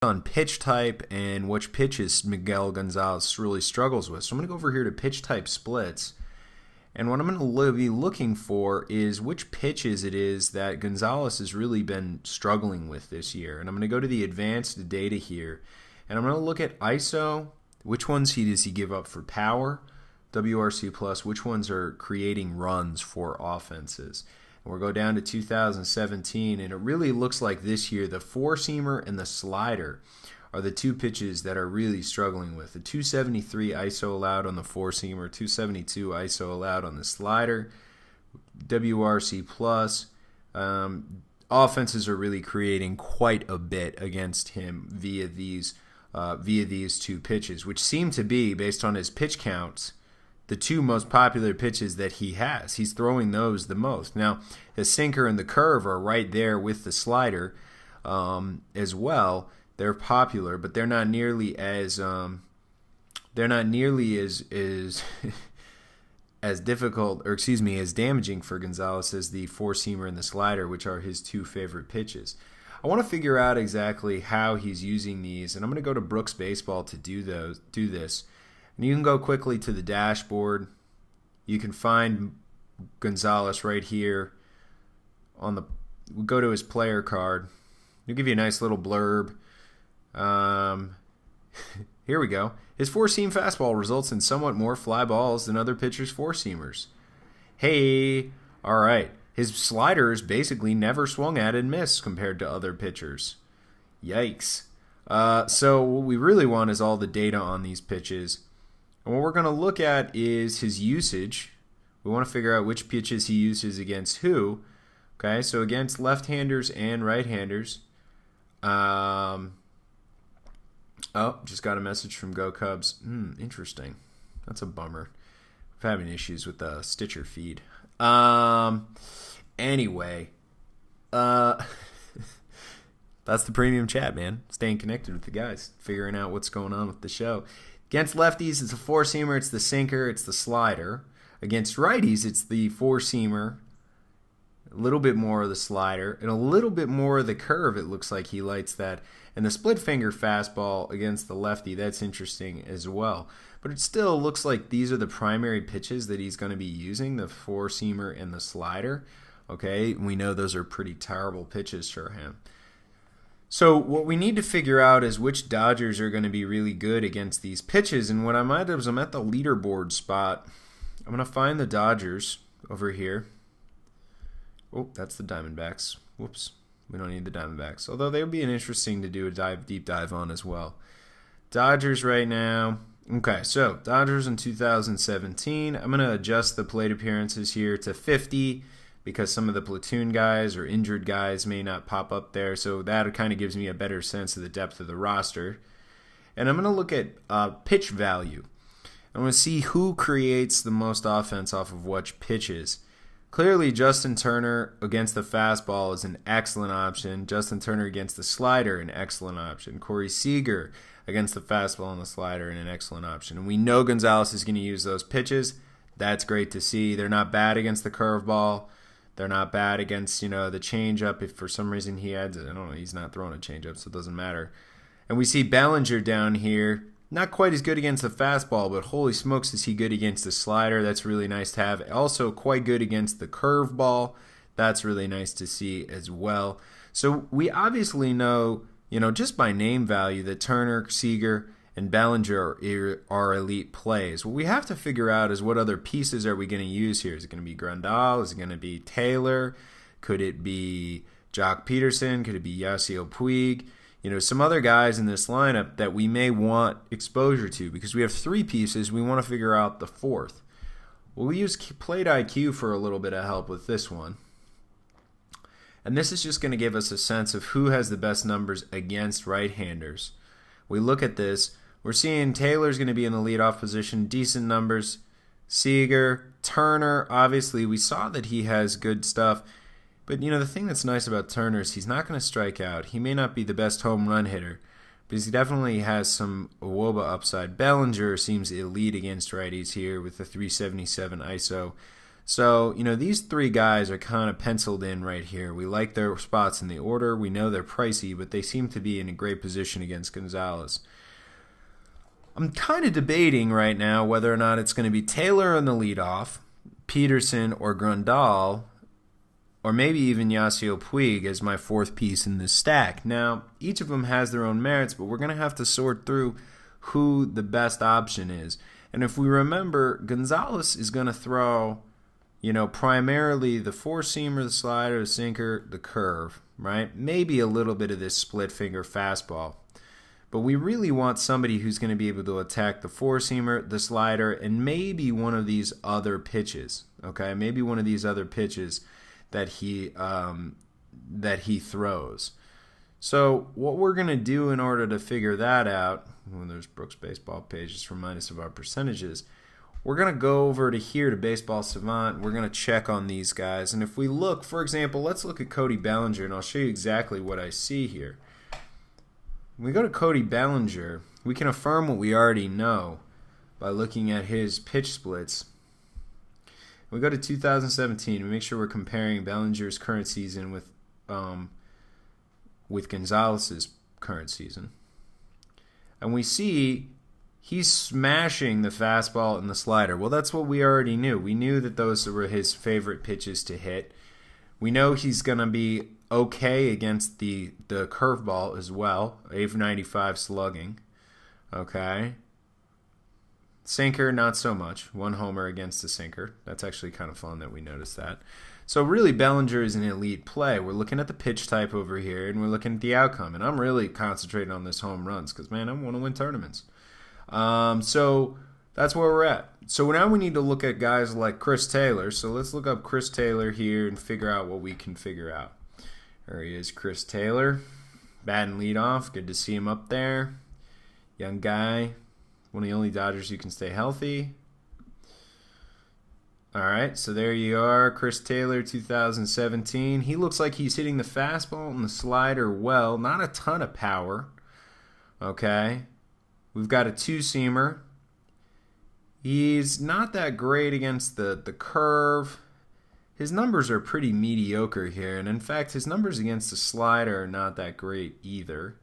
on pitch type and which pitches Miguel Gonzalez really struggles with. So I'm going to go over here to pitch type splits. And what I'm going to be looking for is which pitches it is that Gonzalez has really been struggling with this year. And I'm going to go to the advanced data here. And I'm going to look at ISO, which ones does he give up for power, WRC plus, which ones are creating runs for offenses. And we'll go down to 2017, and it really looks like this year the four-seamer and the slider are the two pitches that are really struggling with. The 273 ISO allowed on the four-seamer, 272 ISO allowed on the slider, WRC plus. Offenses are really creating quite a bit against him via these two pitches, which seem to be, based on his pitch counts, the two most popular pitches that he has. He's throwing those the most. Now, the sinker and the curve are right there with the slider as well. They're popular, but they're not nearly as as difficult, or excuse me, as damaging for Gonzalez as the four-seamer and the slider, which are his two favorite pitches. I want to figure out exactly how he's using these, and I'm going to go to Brooks Baseball to do this. And you can go quickly to the dashboard. You can find Gonzalez right here we'll go to his player card. It'll give you a nice little blurb. Here we go. His four-seam fastball results in somewhat more fly balls than other pitchers' four-seamers. Hey, all right. His sliders basically never swung at and missed compared to other pitchers. Yikes. So what we really want is all the data on these pitches. And what we're going to look at is his usage. We want to figure out which pitches he uses against who. Okay, so against left-handers and right-handers. Oh, just got a message from Go Cubs. Interesting. That's a bummer. I'm having issues with the Stitcher feed. Anyway, that's the premium chat, man. Staying connected with the guys, figuring out what's going on with the show. Against lefties, it's a four-seamer, it's the sinker, it's the slider. Against righties, it's the four-seamer, a little bit more of the slider, and a little bit more of the curve. It looks like he lights that. And the split-finger fastball against the lefty, that's interesting as well. But it still looks like these are the primary pitches that he's going to be using, the four-seamer and the slider. Okay, we know those are pretty terrible pitches for him. So what we need to figure out is which Dodgers are going to be really good against these pitches. And what I might do is I'm at the leaderboard spot. I'm going to find the Dodgers over here. Oh, that's the Diamondbacks. Whoops. We don't need the Diamondbacks. Although they would be an interesting to do a deep dive on as well. Dodgers right now. Okay, so Dodgers in 2017. I'm going to adjust the plate appearances here to 50 because some of the platoon guys or injured guys may not pop up there. So that kind of gives me a better sense of the depth of the roster. And I'm going to look at pitch value. I'm going to see who creates the most offense off of which pitches. Clearly, Justin Turner against the fastball is an excellent option. Justin Turner against the slider, an excellent option. Corey Seager against the fastball and the slider, and an excellent option. And we know Gonzalez is going to use those pitches. That's great to see. They're not bad against the curveball. They're not bad against, the changeup. If for some reason he adds it, I don't know, he's not throwing a changeup, so it doesn't matter. And we see Bellinger down here. Not quite as good against the fastball, but holy smokes is he good against the slider. That's really nice to have. Also quite good against the curveball. That's really nice to see as well. So we obviously know, just by name value that Turner, Seager, and Bellinger are elite plays. What we have to figure out is what other pieces are we going to use here. Is it going to be Grandal? Is it going to be Taylor? Could it be Jock Peterson? Could it be Yasiel Puig? Some other guys in this lineup that we may want exposure to because we have three pieces. We want to figure out the fourth. We'll use Plate IQ for a little bit of help with this one. And this is just going to give us a sense of who has the best numbers against right-handers. We look at this. We're seeing Taylor's going to be in the leadoff position, decent numbers. Seager, Turner, obviously we saw that he has good stuff. But, the thing that's nice about Turner is he's not going to strike out. He may not be the best home run hitter, but he definitely has some WOBA upside. Bellinger seems elite against righties here with the 377 ISO. So, these three guys are kind of penciled in right here. We like their spots in the order. We know they're pricey, but they seem to be in a great position against Gonzalez. I'm kind of debating right now whether or not it's going to be Taylor on the leadoff, Peterson or Grandal, or maybe even Yasiel Puig as my fourth piece in this stack. Now, each of them has their own merits, but we're going to have to sort through who the best option is. And if we remember, Gonzalez is going to throw, primarily the four-seamer, the slider, the sinker, the curve, right? Maybe a little bit of this split-finger fastball. But we really want somebody who's going to be able to attack the four-seamer, the slider, and maybe one of these other pitches, okay? Maybe one of these other pitches that he throws. So what we're going to do in order to figure that out, when there's Brooks Baseball page, just remind us of our percentages, we're going to go over to here to Baseball Savant. We're going to check on these guys. And if we look, for example, let's look at Cody Bellinger, and I'll show you exactly what I see here. When we go to Cody Bellinger, we can affirm what we already know by looking at his pitch splits. We go to 2017. We make sure we're comparing Bellinger's current season with Gonzalez's current season. And we see he's smashing the fastball and the slider. Well, that's what we already knew. We knew that those were his favorite pitches to hit. We know he's going to be okay against the curveball as well. 895 slugging. Okay. Sinker, not so much. One homer against the sinker. That's actually kind of fun that we noticed that. So really, Bellinger is an elite play. We're looking at the pitch type over here, and we're looking at the outcome. And I'm really concentrating on this home runs because, man, I want to win tournaments. So that's where we're at. So now we need to look at guys like Chris Taylor. So let's look up Chris Taylor here and figure out what we can figure out. There he is, Chris Taylor. Batting leadoff. Good to see him up there. Young guy. One of the only Dodgers who can stay healthy. All right, so there you are, Chris Taylor, 2017. He looks like he's hitting the fastball and the slider well. Not a ton of power. Okay. We've got a two-seamer. He's not that great against the curve. His numbers are pretty mediocre here, and in fact, his numbers against the slider are not that great either.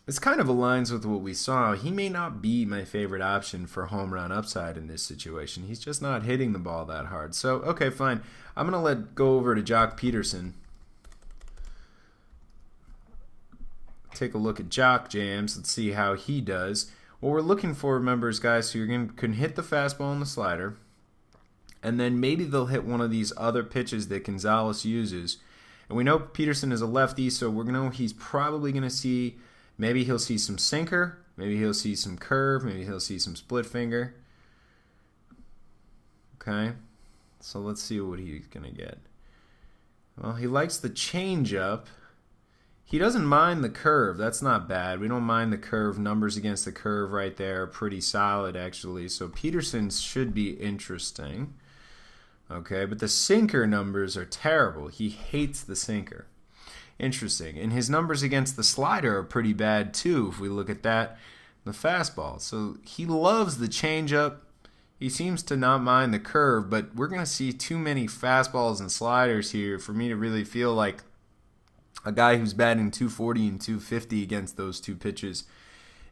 This kind of aligns with what we saw. He may not be my favorite option for home run upside in this situation. He's just not hitting the ball that hard. So, okay, fine. I'm going to go over to Jock Peterson. Take a look at Jock Jams. Let's see how he does. What we're looking for, remember, is guys who can hit the fastball and the slider, and then maybe they'll hit one of these other pitches that Gonzalez uses. And we know Peterson is a lefty, so we're going to know he's probably going to see... Maybe he'll see some sinker. Maybe he'll see some curve. Maybe he'll see some split finger. Okay. So let's see what he's going to get. Well, he likes the changeup. He doesn't mind the curve. That's not bad. We don't mind the curve. Numbers against the curve right there are pretty solid, actually. So Peterson should be interesting. Okay, but the sinker numbers are terrible. He hates the sinker. Interesting. And his numbers against the slider are pretty bad too if we look at that, the fastball. So he loves the changeup. He seems to not mind the curve, but we're going to see too many fastballs and sliders here for me to really feel like a guy who's batting 240 and 250 against those two pitches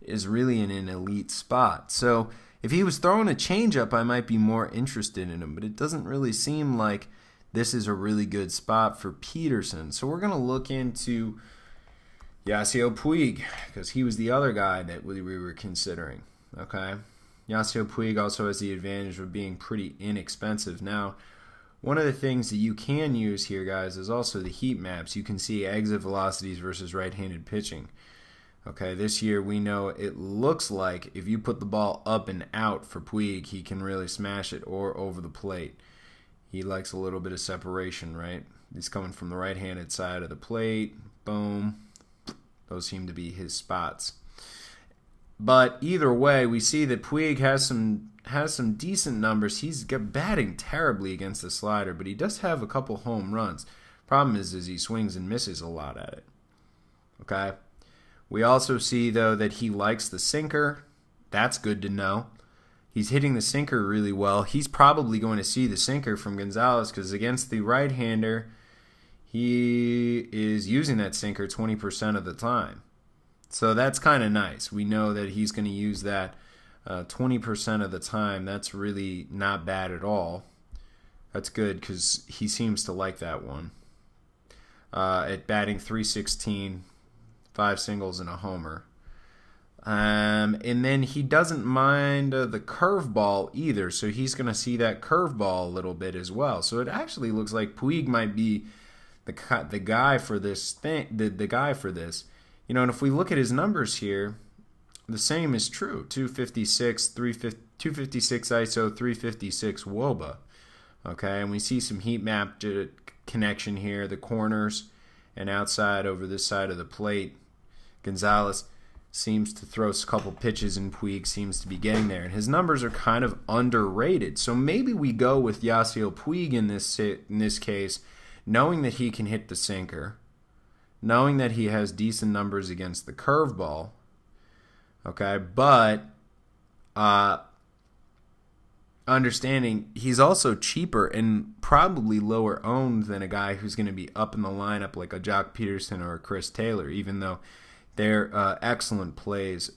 is really in an elite spot. So if he was throwing a changeup, I might be more interested in him, but it doesn't really seem like this is a really good spot for Peterson. So we're going to look into Yasiel Puig because he was the other guy that we were considering. Okay, Yasiel Puig also has the advantage of being pretty inexpensive. Now, one of the things that you can use here, guys, is also the heat maps. You can see exit velocities versus right-handed pitching. Okay, this year we know it looks like if you put the ball up and out for Puig, he can really smash it or over the plate. He likes a little bit of separation, right? He's coming from the right-handed side of the plate. Boom. Those seem to be his spots. But either way, we see that Puig has some decent numbers. He's batting terribly against the slider, but he does have a couple home runs. Problem is he swings and misses a lot at it. Okay? We also see, though, that he likes the sinker. That's good to know. He's hitting the sinker really well. He's probably going to see the sinker from Gonzalez because against the right-hander, he is using that sinker 20% of the time. So that's kind of nice. We know that he's going to use that 20% of the time. That's really not bad at all. That's good because he seems to like that one. At batting .316, 5 singles and a homer. And then he doesn't mind the curveball either, so he's going to see that curveball a little bit as well. So it actually looks like Puig might be the guy for this thing. The guy for this, and if we look at his numbers here, the same is true. 256, 256 ISO, 356 WOBA. Okay, and we see some heat map connection here. The corners and outside over this side of the plate. Gonzalez seems to throw a couple pitches and Puig seems to be getting there. And his numbers are kind of underrated. So maybe we go with Yasiel Puig in this case, knowing that he can hit the sinker, knowing that he has decent numbers against the curveball. Okay, but understanding he's also cheaper and probably lower owned than a guy who's going to be up in the lineup like a Jock Peterson or a Chris Taylor, even though they're excellent plays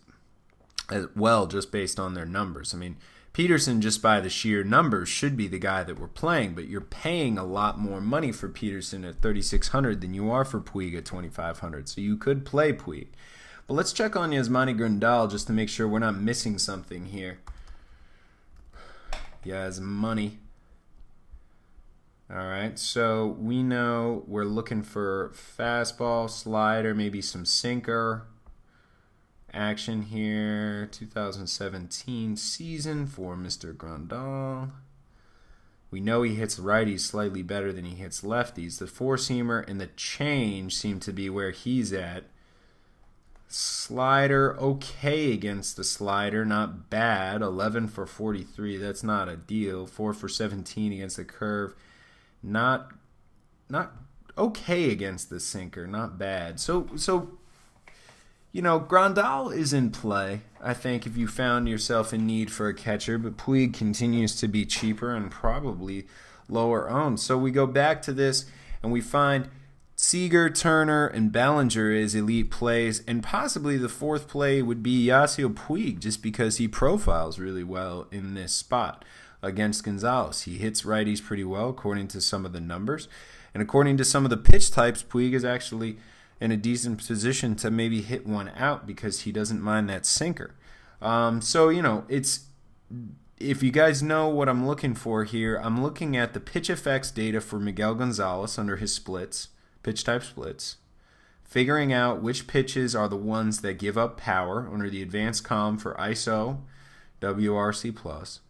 as well just based on their numbers. I mean, Peterson, just by the sheer numbers, should be the guy that we're playing, but you're paying a lot more money for Peterson at $3,600 than you are for Puig at $2,500, so you could play Puig. But let's check on Yasmani Grandal just to make sure we're not missing something here. Yasmani. All right, so we know we're looking for fastball, slider, maybe some sinker action here. 2017 season for Mr. Grandal. We know he hits righties slightly better than he hits lefties. The four-seamer and the change seem to be where he's at. Slider, okay against the slider, not bad. 11 for 43, that's not a deal. 4 for 17 against the curve. Not okay against the sinker, not bad. So Grandal is in play, I think, if you found yourself in need for a catcher, but Puig continues to be cheaper and probably lower owned. So we go back to this and we find Seager, Turner, and Bellinger as elite plays, and possibly the fourth play would be Yasiel Puig, just because he profiles really well in this spot against Gonzalez. He hits righties pretty well according to some of the numbers, and according to some of the pitch types, Puig is actually in a decent position to maybe hit one out because he doesn't mind that sinker. It's, if you guys know what I'm looking for here, I'm looking at the pitch effects data for Miguel Gonzalez under his splits, pitch type splits, figuring out which pitches are the ones that give up power under the advanced column for ISO, WRC+,